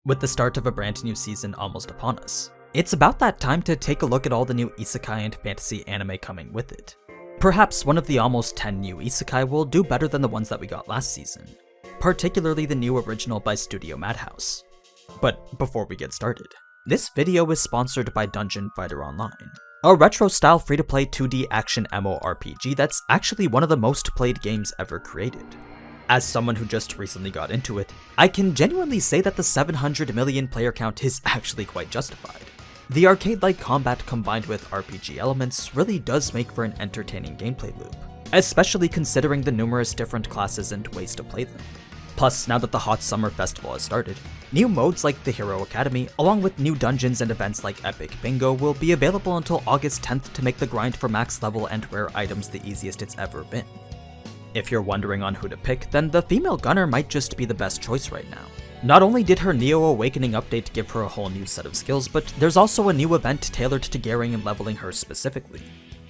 With the start of a brand new season almost upon us, it's about that time to take a look at all the new Isekai and Fantasy anime coming with it. Perhaps one of the almost 10 new Isekai will do better than the ones that we got last season, particularly the new original by Studio Madhouse. But before we get started, this video is sponsored by Dungeon Fighter Online, a retro-style free-to-play 2D action MMORPG that's actually one of the most played games ever created. As someone who just recently got into it, I can genuinely say that the 700 million player count is actually quite justified. The arcade-like combat combined with RPG elements really does make for an entertaining gameplay loop, especially considering the numerous different classes and ways to play them. Plus, now that the Hot Summer Festival has started, new modes like the Hero Academy, along with new dungeons and events like Epic Bingo, will be available until August 10th to make the grind for max level and rare items the easiest it's ever been. If you're wondering on who to pick, then the female gunner might just be the best choice right now. Not only did her Neo Awakening update give her a whole new set of skills, but there's also a new event tailored to gearing and leveling her specifically.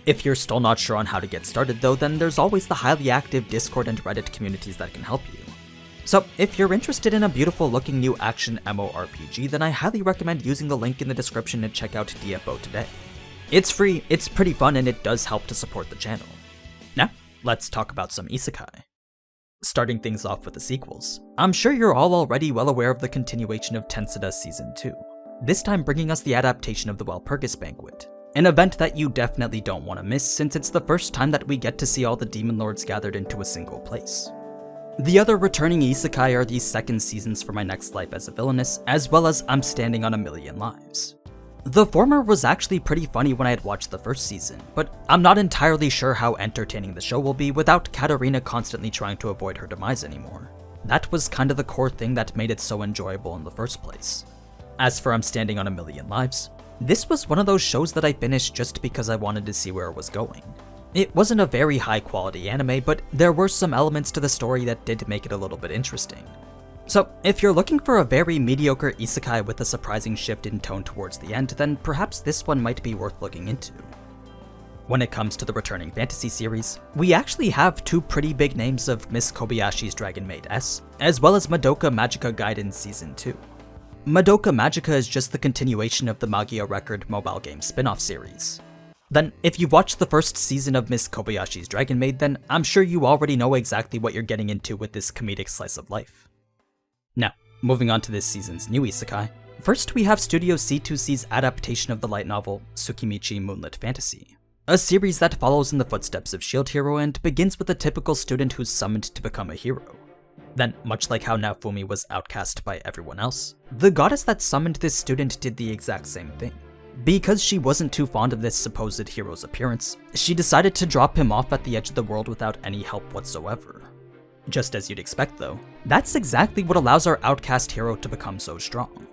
If you're still not sure on how to get started though, then there's always the highly active Discord and Reddit communities that can help you. So if you're interested in a beautiful looking new action MMORPG, then I highly recommend using the link in the description to check out DFO today. It's free, it's pretty fun, and it does help to support the channel. Now, let's talk about some Isekai. Starting things off with the sequels, I'm sure you're all already well aware of the continuation of Tensida Season 2, this time bringing us the adaptation of the Walpurgis Banquet, an event that you definitely don't want to miss since it's the first time that we get to see all the demon lords gathered into a single place. The other returning Isekai are these second seasons for My Next Life as a Villainess, as well as I'm Standing on a Million Lives. The former was actually pretty funny when I had watched the first season, but I'm not entirely sure how entertaining the show will be without Katarina constantly trying to avoid her demise anymore. That was kind of the core thing that made it so enjoyable in the first place. As for I'm Standing on a Million Lives, this was one of those shows that I finished just because I wanted to see where it was going. It wasn't a very high quality anime, but there were some elements to the story that did make it a little bit interesting. So, if you're looking for a very mediocre isekai with a surprising shift in tone towards the end, then perhaps this one might be worth looking into. When it comes to the returning fantasy series, we actually have two pretty big names of Miss Kobayashi's Dragon Maid S, as well as Madoka Magica Gaiden Season 2. Madoka Magica is just the continuation of the Magia Record mobile game spin-off series. Then, if you've watched the first season of Miss Kobayashi's Dragon Maid, then I'm sure you already know exactly what you're getting into with this comedic slice of life. Now, moving on to this season's new isekai, first we have Studio C2C's adaptation of the light novel Tsukimichi Moonlit Fantasy, a series that follows in the footsteps of Shield Hero and begins with a typical student who's summoned to become a hero. Then, much like how Naofumi was outcast by everyone else, the goddess that summoned this student did the exact same thing. Because she wasn't too fond of this supposed hero's appearance, she decided to drop him off at the edge of the world without any help whatsoever. Just as you'd expect though, that's exactly what allows our outcast hero to become so strong.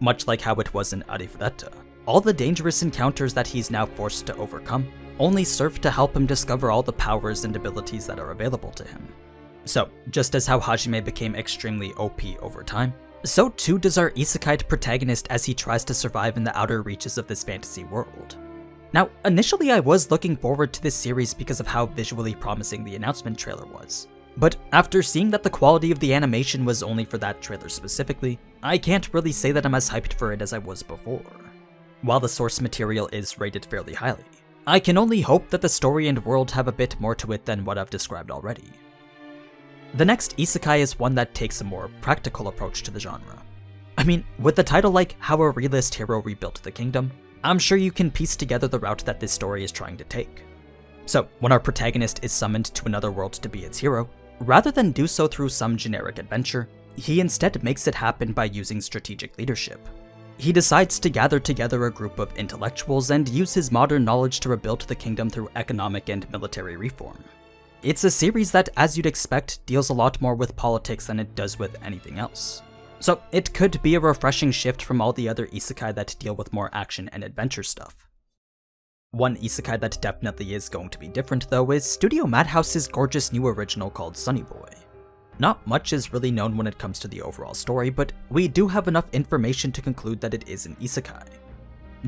Much like how it was in Arifureta, all the dangerous encounters that he's now forced to overcome only serve to help him discover all the powers and abilities that are available to him. So, just as how Hajime became extremely OP over time, so too does our isekai protagonist as he tries to survive in the outer reaches of this fantasy world. Now, initially I was looking forward to this series because of how visually promising the announcement trailer was. But after seeing that the quality of the animation was only for that trailer specifically, I can't really say that I'm as hyped for it as I was before. While the source material is rated fairly highly, I can only hope that the story and world have a bit more to it than what I've described already. The next isekai is one that takes a more practical approach to the genre. I mean, with the title like How a Realist Hero Rebuilt the Kingdom, I'm sure you can piece together the route that this story is trying to take. So, when our protagonist is summoned to another world to be its hero, rather than do so through some generic adventure, he instead makes it happen by using strategic leadership. He decides to gather together a group of intellectuals and use his modern knowledge to rebuild the kingdom through economic and military reform. It's a series that, as you'd expect, deals a lot more with politics than it does with anything else. So it could be a refreshing shift from all the other isekai that deal with more action and adventure stuff. One isekai that definitely is going to be different though is Studio Madhouse's gorgeous new original called Sonny Boy. Not much is really known when it comes to the overall story, but we do have enough information to conclude that it is an isekai.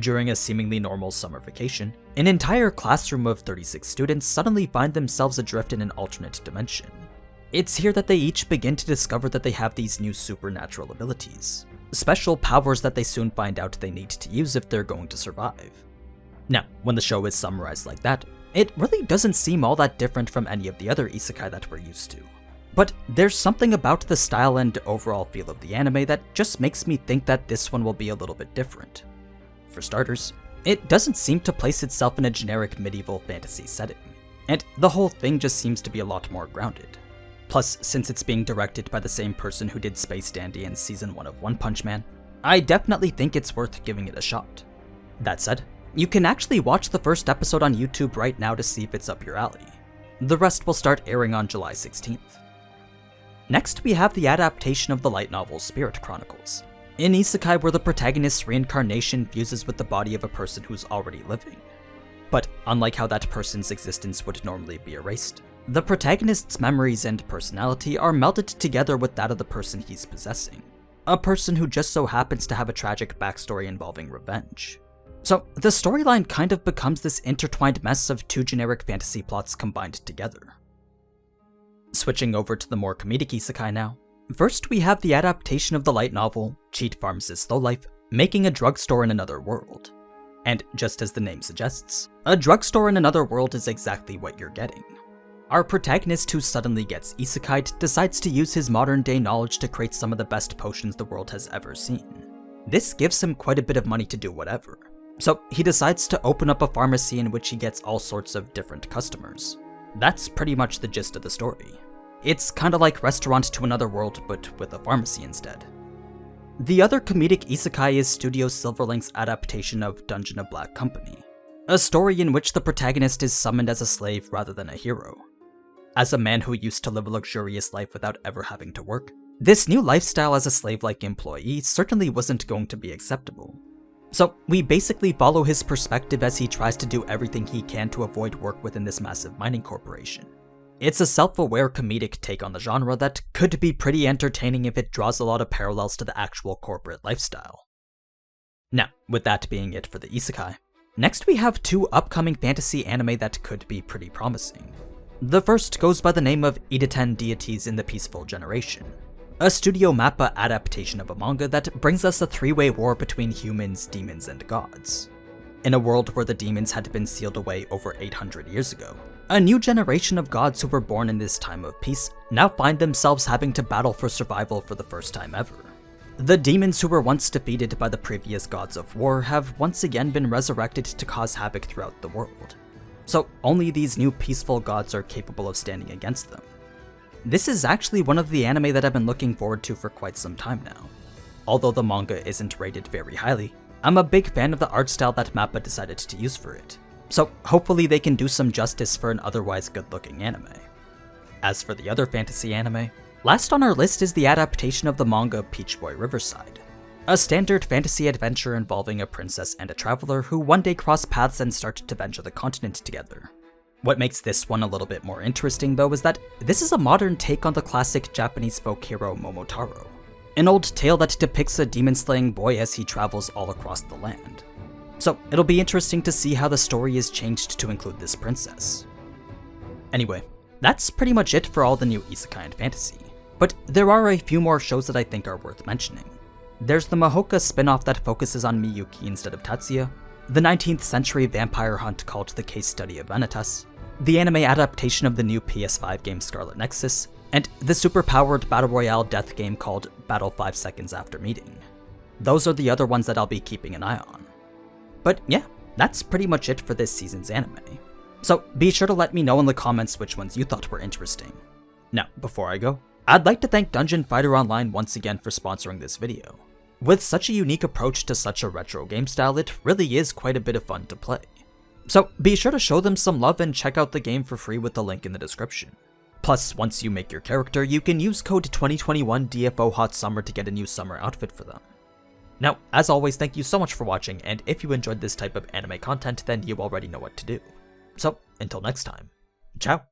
During a seemingly normal summer vacation, an entire classroom of 36 students suddenly find themselves adrift in an alternate dimension. It's here that they each begin to discover that they have these new supernatural abilities. special powers that they soon find out they need to use if they're going to survive. Now, when the show is summarized like that, it really doesn't seem all that different from any of the other isekai that we're used to. But there's something about the style and overall feel of the anime that just makes me think that this one will be a little bit different. For starters, it doesn't seem to place itself in a generic medieval fantasy setting, and the whole thing just seems to be a lot more grounded. Plus, since it's being directed by the same person who did Space Dandy in Season 1 of One Punch Man, I definitely think it's worth giving it a shot. That said, you can actually watch the first episode on YouTube right now to see if it's up your alley. The rest will start airing on July 16th. Next, we have the adaptation of the light novel Spirit Chronicles, an isekai where the protagonist's reincarnation fuses with the body of a person who's already living. But unlike how that person's existence would normally be erased, the protagonist's memories and personality are melded together with that of the person he's possessing, a person who just so happens to have a tragic backstory involving revenge. So the storyline kind of becomes this intertwined mess of two generic fantasy plots combined together. Switching over to the more comedic isekai now, first we have the adaptation of the light novel Cheat Pharmacist Lowlife, making a drugstore in another world. And just as the name suggests, a drugstore in another world is exactly what you're getting. Our protagonist, who suddenly gets isekai'd, decides to use his modern-day knowledge to create some of the best potions the world has ever seen. This gives him quite a bit of money to do whatever, so he decides to open up a pharmacy in which he gets all sorts of different customers. That's pretty much the gist of the story. It's kinda like Restaurant to Another World, but with a pharmacy instead. The other comedic isekai is Studio Silverlink's adaptation of Dungeon of Black Company, a story in which the protagonist is summoned as a slave rather than a hero. As a man who used to live a luxurious life without ever having to work, this new lifestyle as a slave-like employee certainly wasn't going to be acceptable. So we basically follow his perspective as he tries to do everything he can to avoid work within this massive mining corporation. It's a self-aware comedic take on the genre that could be pretty entertaining if it draws a lot of parallels to the actual corporate lifestyle. Now, with that being it for the isekai, next we have two upcoming fantasy anime that could be pretty promising. The first goes by the name of Idaten Deities in the Peaceful Generation, a Studio Mappa adaptation of a manga that brings us a three-way war between humans, demons, and gods. In a world where the demons had been sealed away over 800 years ago, a new generation of gods who were born in this time of peace now find themselves having to battle for survival for the first time ever. The demons who were once defeated by the previous gods of war have once again been resurrected to cause havoc throughout the world. So only these new peaceful gods are capable of standing against them. This is actually one of the anime that I've been looking forward to for quite some time now. Although the manga isn't rated very highly, I'm a big fan of the art style that Mappa decided to use for it, so hopefully they can do some justice for an otherwise good-looking anime. As for the other fantasy anime, last on our list is the adaptation of the manga Boy Riverside, a standard fantasy adventure involving a princess and a traveler who one day cross paths and start to venture the continent together. What makes this one a little bit more interesting though is that this is a modern take on the classic Japanese folk hero Momotaro, an old tale that depicts a demon-slaying boy as he travels all across the land. So it'll be interesting to see how the story is changed to include this princess. Anyway, that's pretty much it for all the new Isekai and Fantasy, but there are a few more shows that I think are worth mentioning. There's the Mahoka spin-off that focuses on Miyuki instead of Tatsuya, the 19th century vampire hunt called The Case Study of Vanitas, the anime adaptation of the new PS5 game Scarlet Nexus, and the super-powered battle royale death game called Battle 5 Seconds After Meeting. Those are the other ones that I'll be keeping an eye on. But yeah, that's pretty much it for this season's anime. So be sure to let me know in the comments which ones you thought were interesting. Now, before I go, I'd like to thank Dungeon Fighter Online once again for sponsoring this video. With such a unique approach to such a retro game style, it really is quite a bit of fun to play. So be sure to show them some love and check out the game for free with the link in the description. Plus, once you make your character, you can use code 2021 DFO Hot Summer to get a new summer outfit for them. Now, as always, thank you so much for watching, and if you enjoyed this type of anime content, then you already know what to do. So, until next time, ciao!